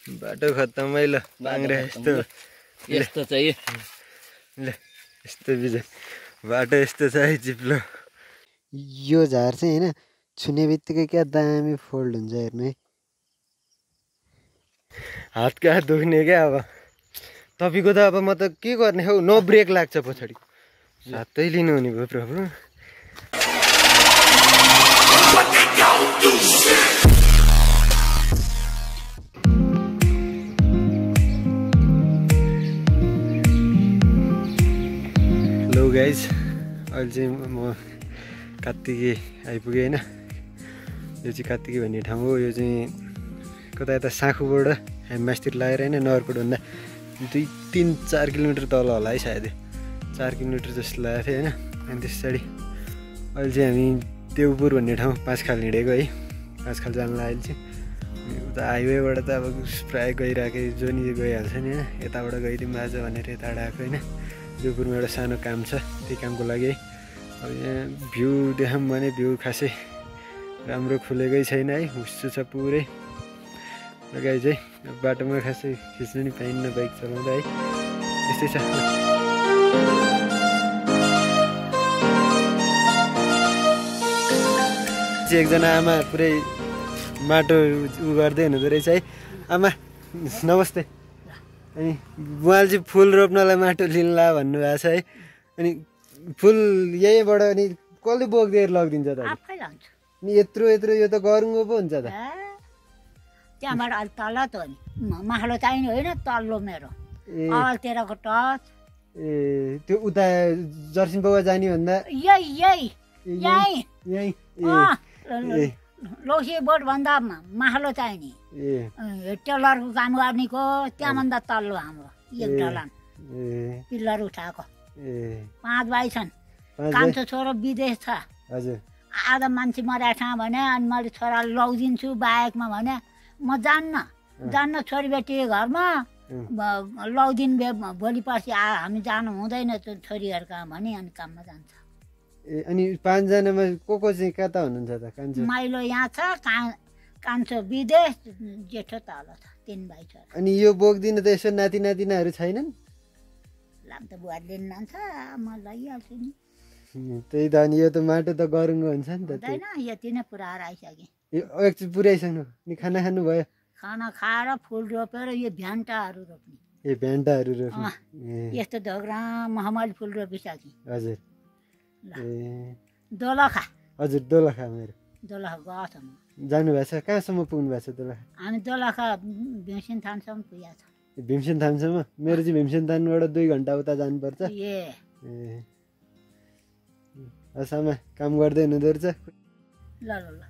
बाटो खत्तमै ल बाङ्रे यस्तो यस्तो चाहिँ ल यस्तो बिजय बाटो यस्तो छ है चिप्लो यो झार चाहिँ हैन छुने बित्तिकै क्या दामी फोल्ड हुन्छ हेर्नु है हात क्या दुख्ने क्या अब तपाईँको त अब म त के गर्ने हौ नो ब्रेक लाग्छ पछाडि सातै लिनु हुने भयो प्रभु हेलो गाइज अहिले चाहिँ म कात्तिके आइपुगेँ होइन यो चाहिँ कात्तिके भन्ने ठाउँ हो यो चाहिँ कता यता साँखुबाट हामी मासतिर लागेर होइन नगरकोटभन्दा 2-3-4 किलोमिटर तल होला है सायद 4 किलोमिटर जस्तो लागेको थियो होइन अनि त्यस पछाडि अहिले चाहिँ हामी देवपुर भन्ने ठाउँ 5 खाल हिँडेको है 5 खाल जानु अहिले चाहिँ उता हाइवेबाट त अब प्रायः गइरहेको जो नि गइहाल्छ नि होइन यताबाट गइदिउँ आज भनेर यताबाट आएको होइन देवपुरमा एउटा सानो काम छ त्यही कामको लागि अब यहाँ भ्यू देखाऊँ भने भ्यू खासै राम्रो खुलेकै छैन है हुस्सु छ पुरै लगाइ चाहिँ बाटोमा खासै खिच्नु नि पाइन्न बाइक चलाउँदा है त्यस्तै छ एकजना आमा पुरै माटो उ गर्दै हुनुहुँदो रहेछ है आमा नमस्ते अनि उहाँले चाहिँ फुल रोप्नलाई माटो लिन्ला भन्नुभएको छ है अनि फुल यहीँबाट अनि कसले बोकिदिएर लगिदिन्छ त नि यत्रो यत्रो यो त गरुङ्गो पो हुन्छ त त्यहाँबाट अलि तल त हो नि माहलो चाहिने होइन तल्लो मेरो अलतिरको टच ए त्यो उता जर्सिन बाबा जाने भन्दा यही लौसी बोट भन्दा माहलो चाहिने टेलरको काम गर्नेको त्यहाँभन्दा तल्लो हाम्रो एक ढलान पिल्लर उठाएको 5 भाइ छन् कान्छो छोरो विदेश छ आधा मान्छे मरेको ठाउँ भने अनि मैले छोरा लगिदिन्छु बाइकमा भने म जान्न छोरी बेटी घरमा लौदिन भोलि पर्सि हामी जानु हुँदैन छोरीहरूका भने अनि काममा जान्छ अनि 5 जनामा को चाहिँ कता हुनुहुन्छ त कान्छो माइलो यहाँ छ कान्छो विदेश जेठो तल छ 3 भाइ छ अनि यो बोक्दिन त यसो नाति नातिनाहरू छैनन् लाग्दा बुहारीले लान्छ म लगिहाल्छु नि त्यही त अनि यो त माटो त गरुङ्गो हुन्छ नि त होइन यति नै पुऱ्याएर आइसकेँ यो एकचोटि पुऱ्याइसक्नु नि खाना खानु भयो खाना खाएर फुल रोपेर यो भ्यान्टाहरू रोप्ने भ्यान्टाहरू रोप्ने यस्तो ढोग्रा महमली फुल रोपिसकेँ हजुर दोलखा हजुर दोलखा मेरो दोलखा गएको छ जानु भएको छ कहाँसम्म पुग्नु भएको छ दोलखा हामी दोलखा भीमसेन थानसम्म पुगेको छ भीमसेन थानसम्म मेरो चाहिँ भीमसेन थानबाट 2 घन्टा उता जानुपर्छ हस् आमा काम गर्दै हुनुहुँदो रहेछ ल ल ल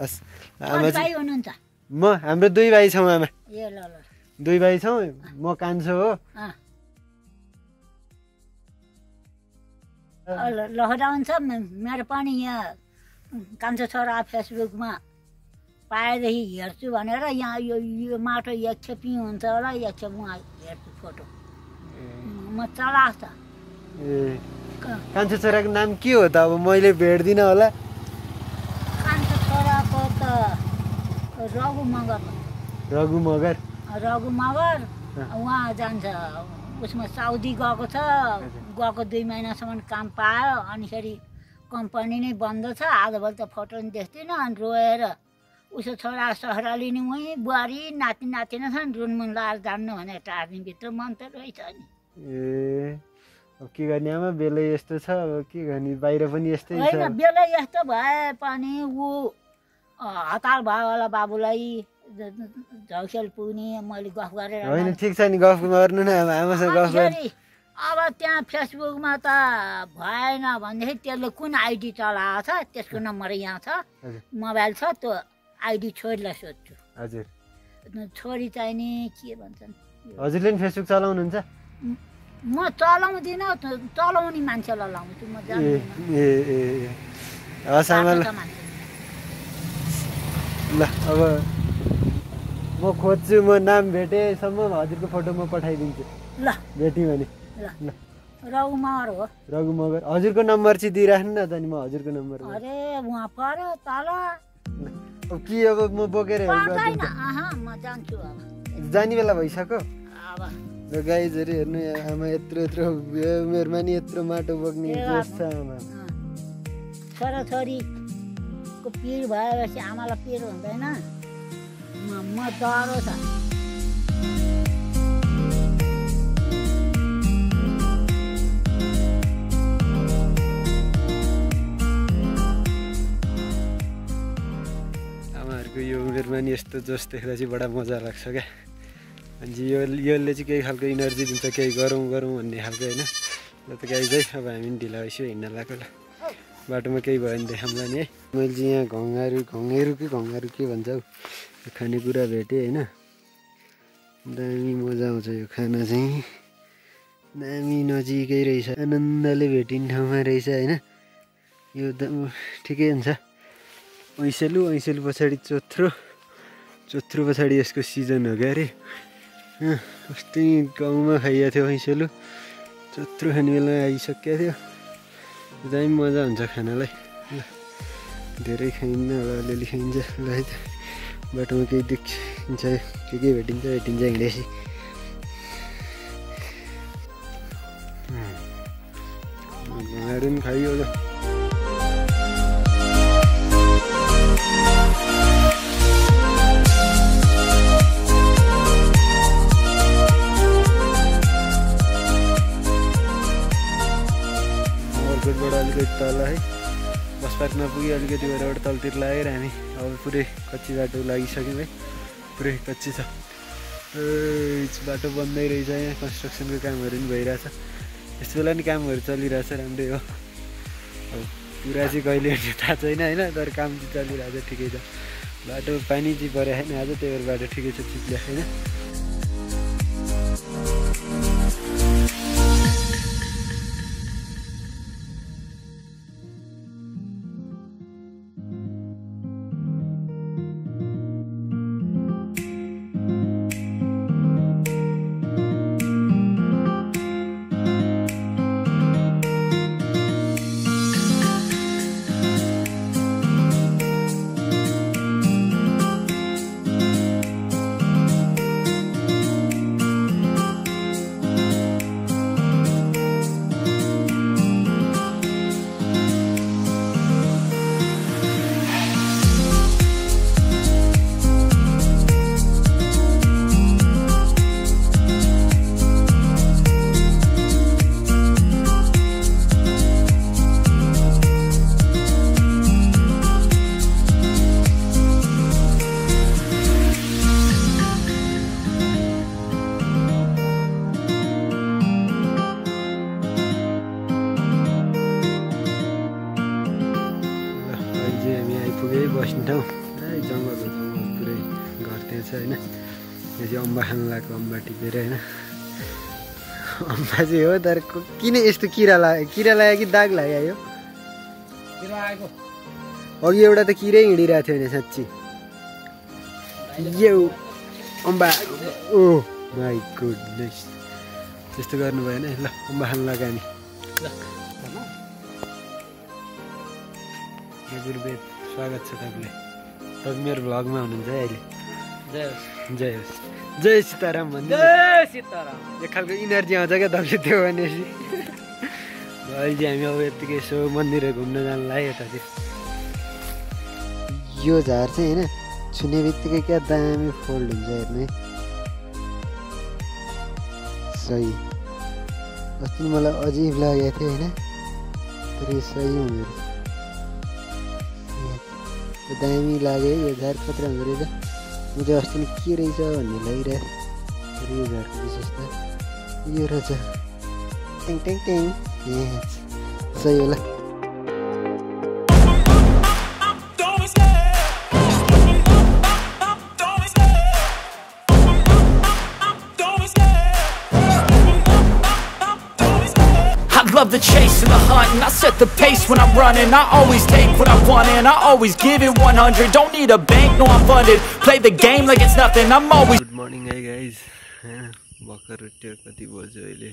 हस् आमा भाइ हुनुहुन्छ म हाम्रो 2 भाइ छौँ आमा ए ल ल 2 भाइ छौँ म कान्छो हो लहराउँछ मेरो पनि यहाँ कान्छो छोरा फेसबुकमा पाएदेखि हेर्छु भनेर यहाँ यो माटो एकछेपी हुन्छ होला एकछेप उहाँ हेर्छु फोटो म चलाएको छ कान्छो छोराको नाम के हो त अब मैले भेट्दिनँ होला कान्छो छोराको त रघु मगर उहाँ जान्छ उसमा साउदी गएको छ गएको 2 महिनासम्म काम पायो अनि फेरि कम्पनी नै बन्द छ आजभोलि त फोटो नि देख्दिनँ अनि रोएर उसो छोरा सहराली नि उहीँ बुहारी नातिना छन् रुनमुन लाएर जान्नु भने टार्नीभित्र मन त रहेछ नि अब के गर्ने आमा बेलै यस्तो छ अब के गर्ने बाहिर पनि यस्तै छ होइन बेलै यस्तो भए पनि ऊ हतार भयो होला बाबुलाई झौसेल पुग्ने मैले गफ गरेर होइन ठिक छ नि गफ गर्नु न आमासँग गफ गर्नु अब त्यहाँ फेसबुकमा त भएन भनेदेखि त्यसले कुन आइडी चलाएको छ त्यसको नम्बर यहाँ छ मोबाइल छ त्यो आइडी छोरीलाई सोध्छु हजुर छोरी चाहिँ नि के भन्छन् हजुरले नि फेसबुक चलाउनुहुन्छ म चलाउँदिनँ चलाउने मान्छेलाई लाउँछु म ल अब म खोज्छु म नाम भेटेसम्म हजुरको फोटो म पठाइदिन्छु ल भेट्यौँ भने रघु मगर हो रघु मगर हजुरको नम्बर चाहिँ दिइराख्नु न त नि म हजुरको नम्बर अरे उहाँ पर्यो तल अब के अब म बोकेर म जान्छु अब जाने बेला भइसक्यो अब र गाइजहरू हेर्नु आमा यत्रो उमेरमा नि यत्रो माटो बोक्ने जोस छ आमा छोराछोरीको पिर भएपछि आमालाई पिर हुँदैन म डरो छ आमाहरूको यो उमेरमा नि यस्तो जोस देख्दा चाहिँ बडा मजा लाग्छ क्या अनि यसले चाहिँ केही खालको इनर्जी दिन्छ केही गरौँ भन्ने खालको होइन ल त गाइज है अब हामी पनि ढिला भइसक्यो हिँड्न लाग्यो ल बाटोमा केही भयो भने देखाउँला नि है मैले चाहिँ यहाँ घङ्गारू के भन्छ हौ खानेकुरा भेटेँ होइन दामी मजा आउँछ यो खाना चाहिँ दामी नजिकै रहेछ आनन्दले भेटिने ठाउँमा रहेछ होइन यो ठिकै हुन्छ ऐसेलु पछाडि चोत्रो पछाडि यसको सिजन हो क्या अरे अस्ति गाउँमा खाइएको थियो ऐसेलु चोत्रो खाने बेला आइसकेको थियो दामी मजा हुन्छ खानालाई ल धेरै खाइन्न होला अलिअलि खाइन्छ ल है त बाटोमा केही देखिन्छ के भेटिन्छ हिँडेपछि घाँहरू पनि खाइयो बाट अलिकति तल है बस पार्कमा पुग्यो अलिकति भएर तलतिर लागेर हामी अब पुरै कच्ची बाटो लागिसक्यौँ है पुरै कच्ची छ बाटो बन्दै रहेछ यहाँ कन्स्ट्रक्सनको कामहरू पनि भइरहेछ यस्तो बेला नि कामहरू चलिरहेछ राम्रै हो अब पुरा चाहिँ कहिले थाहा छैन होइन तर काम चाहिँ चलिरहेछ ठिकै छ बाटो पानी चाहिँ परेको छैन आज त्यही भएर बाटो ठिकै छ चिप्ल्या होइन बस्ने ठाउँ जङ्गल पुरै घर त्यहाँ छ होइन यो चाहिँ अम्बा खानु लगाएको अम्बा टिपेर होइन अम्बा चाहिँ हो तर किन यस्तो किरा लाग्यो कि दाग लाग्यो यो अघि एउटा त किरै हिँडिरहेको थियो भने साँच्ची यो अम्बा ओ माई गुडनेस त्यस्तो गर्नु भएन ल अम्बा खानु लाग्यो हामी गुरुवेद स्वागत छ तपाईँलाई तपाईँ मेरो भ्लगमा हुनुहुन्छ है अहिले जय होस् जय सीताराम भन्नु जय सीताराम एक खालको इनर्जी आउँछ क्या तपाईँले त्यो भनेपछि अहिले चाहिँ हामी अब यत्तिकै यसो मन्दिरहरू घुम्न जानु लाग्यो यतातिर यो झार चाहिँ होइन छुने बित्तिकै क्या दामी फोल्ड हुन्छ हेर्नु है सही अस्ति मलाई अजिब लागेको थियो होइन तर यो सही हुँदो रहेछ दामी लाग्यो यो झार खतरा हुँदो रहेछ म चाहिँ अस्ति के रहेछ भन्ने लागिरहेको तर यो झारको विशेषता यो रहेछ टेङ टेङ टेङ सही होला Love the chase and the hunt, and I set the pace when I'm running. I always take what I want and I always give it 100. Don't need a bank, no I'm funded. Play the game like it's nothing. I'm always. Good morning, hey guys. भर्खर उठ्यो कति बज्यो अहिले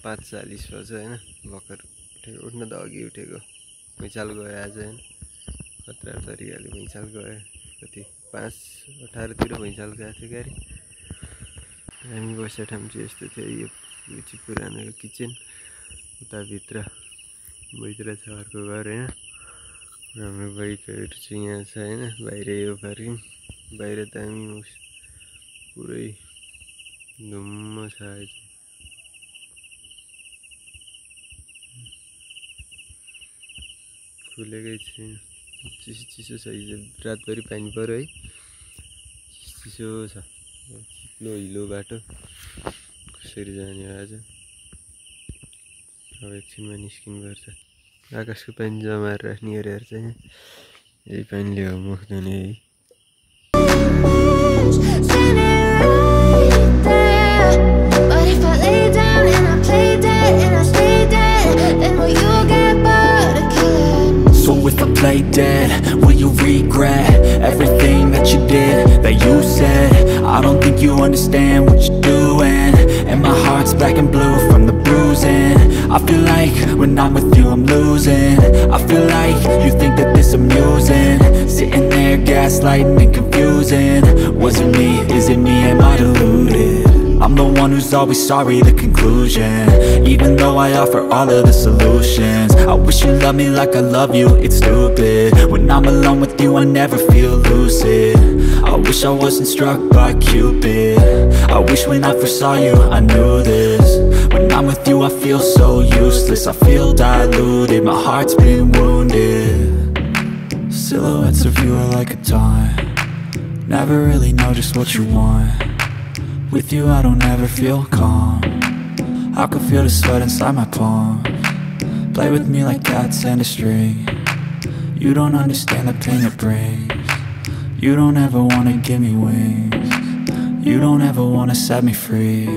5:40 बज्यो होइन भर्खर उठेको उठ्न त अघि उठेको भुइँचालो गयो आज होइन खतरा तरिकाले भुइँचालो गयो कति 5:18 तिर भैँचालो गएको थियो गाडी। हामी बसेको ठाउँ चाहिँ यस्तो थियो। यो चाहिँ पुरानो किचन, उताभित्र छ अर्को घर होइन। हाम्रो बाइकहरू चाहिँ यहाँ छ होइन। बाहिर यो पार्किङ, बाहिर दामी पुरै धुम्म छ आज। खुलेकै छैन, चिसो छ। हिजो रातभरि पानी पऱ्यो है, चिसो छ। चिप्लो हिलो बाटो कसरी जाने आज। अब एकछिनमा निस्किनुपर्छ। आकाशको पानी जमाएर राख्ने गरेर चाहिँ यही पानीले हो मुख धुने है। If I play dead, will you regret everything that you did, that you said? I don't think you understand what you're doing, and my heart's black and blue from the bruising. I feel like when I'm with you I'm losing. I feel like you think that this amusing, sitting there gaslighting and confusing. Was it me? Is it me? Am I deluded? I'm the one who's always sorry, the conclusion. Even though I offer all of the solutions, I wish you loved me like I love you, it's stupid. When I'm alone with you I never feel lucid. I wish I wasn't struck by Cupid. I wish when I first saw you I knew this. When I'm with you I feel so useless, I feel diluted, my heart's been wounded. Silhouettes of you are like a taunt, never really know just what you want. With you I don't ever feel calm, I can feel the sweat inside my palm. Play with me like cats and a string. You don't understand the pain it brings. You don't ever wanna give me wings. You don't ever wanna set me free.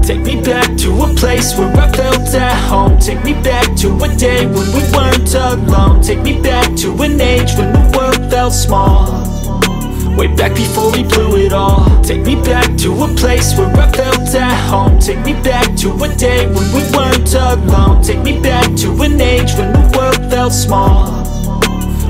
Take me back to a place where I felt at home. Take me back to a day when we weren't alone. Take me back to an age when the world felt small, way back before we blew it all. Take me back to a place where I felt at home. Take me back to a day when we weren't alone. Take me back to an age when the world felt small,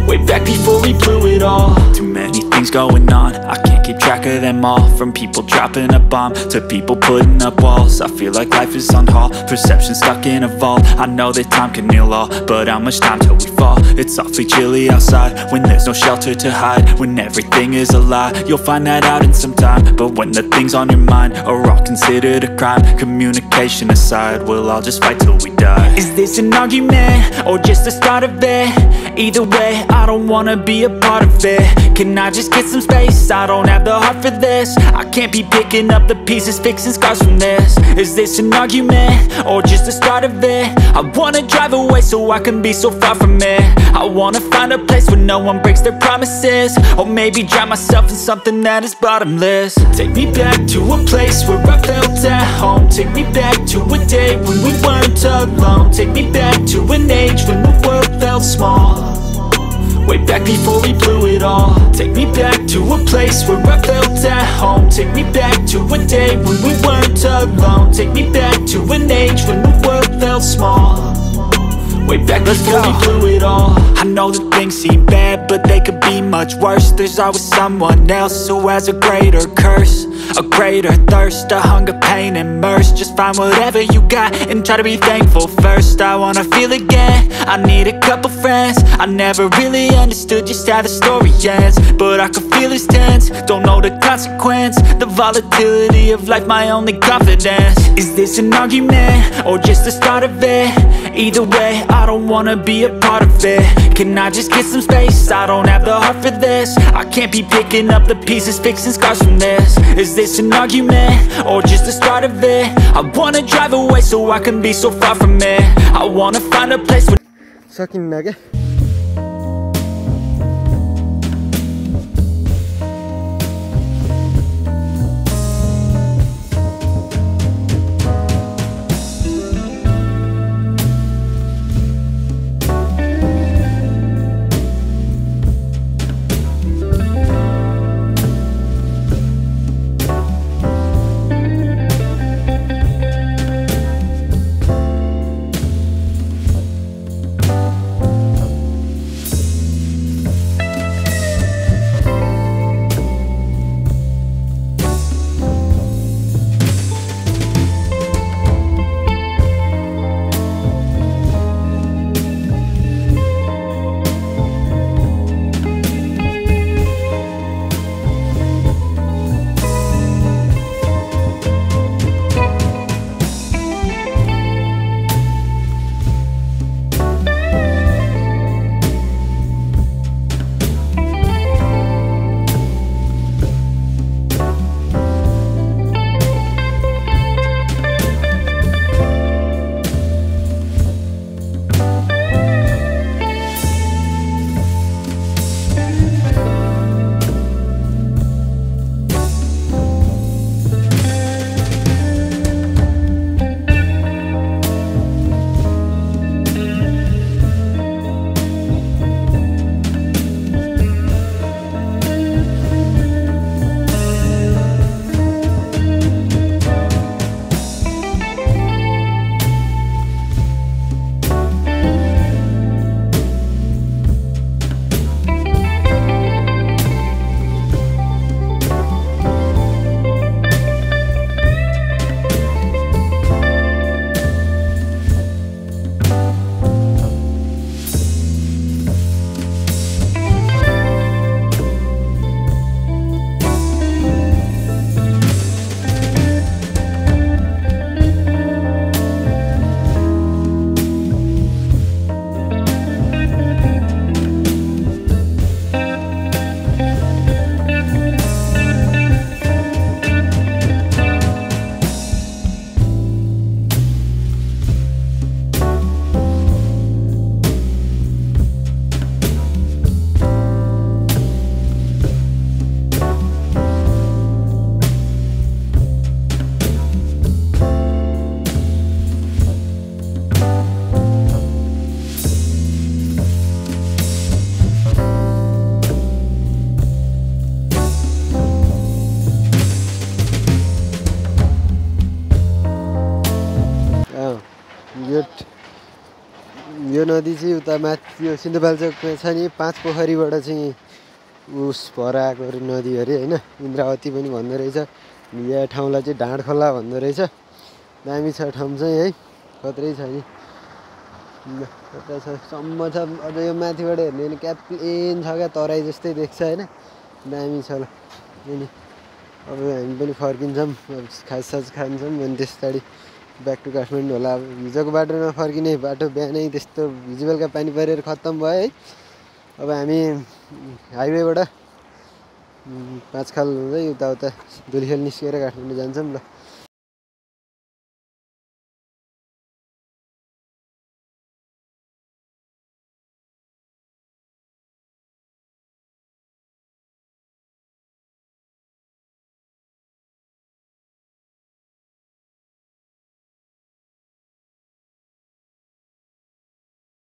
way back before we blew it all. Too many things going on, I can't keep track of them all. From people dropping a bomb to people putting up walls. I feel like life is on hold, perception stuck in a vault. I know that time can heal all, but how much time till we fall? It's awfully chilly outside when there's no shelter to hide. When everything is a lie, you'll find that out in some time. But when the things on your mind are all considered a crime, communication aside, we'll all just fight till we die. Is this an argument or just the start of it? Either way, I don't wanna be a part of it. Can I just get some space? I don't have the heart for this. I can't be picking up the pieces, fixing scars from this. Is this an argument or just the start of it? I wanna drive away so I can be so far from it. I wanna find a place where no one breaks their promises, or maybe drown myself in something that is bottomless. Take me back to a place where I felt at home. Take me back to a day when we weren't alone. Take me back to an age when the world felt small, way back before we blew it all. Take me back to a place where I felt at home. Take me back to a day when we weren't alone. Take me back to an age when the world felt small, way back before we blew it all. I know that things seem bad, but they could be much worse. There's always someone else who has a greater curse, a greater thirst, a hunger, pain, and mercy. Just find whatever you got and try to be thankful first. I wanna feel again, I need a couple friends. I never really understood just how the story ends, but I can feel it's tense, don't know the consequence. The volatility of life, my only confidence. Is this an argument or just the start of it? Either way, I don't wanna be a part of it. Can I just get some space? I don't have the heart for this. I can't be picking up the pieces, fixing scars from this. Is this an argument or just the start of it? I wanna drive away so I can be so far from it. I wanna find a place where सकिन्न के यो नदी चाहिँ उता माथि यो सिन्धुपाल्चोकमा छ नि 5 पोखरीबाट चाहिँ उस भएर आएको नदी अरे होइन इन्द्रावती पनि भन्दो रहेछ यहाँ ठाउँलाई चाहिँ ढाँडखोला भन्दो रहेछ दामी छ ठाउँ चाहिँ है खत्रै छ नि कता छ सम्म छ अझ यो माथिबाट हेर्ने भने क्या प्लेन छ क्या तराई जस्तै देख्छ होइन दामी छ ल अनि अब हामी पनि फर्किन्छौँ खाससास खान्छौँ अनि त्यस पछाडि ब्याक टु काठमाडौँ होला अब हिजोको बाटो नफर्किने बाटो बिहानै त्यस्तो हिजो बेलुका पानी परेर खत्तम भयो है अब हामी हाइवेबाट 5 खाल हुँदै उता धुलीखेल निस्केर काठमाडौँ जान्छौँ ल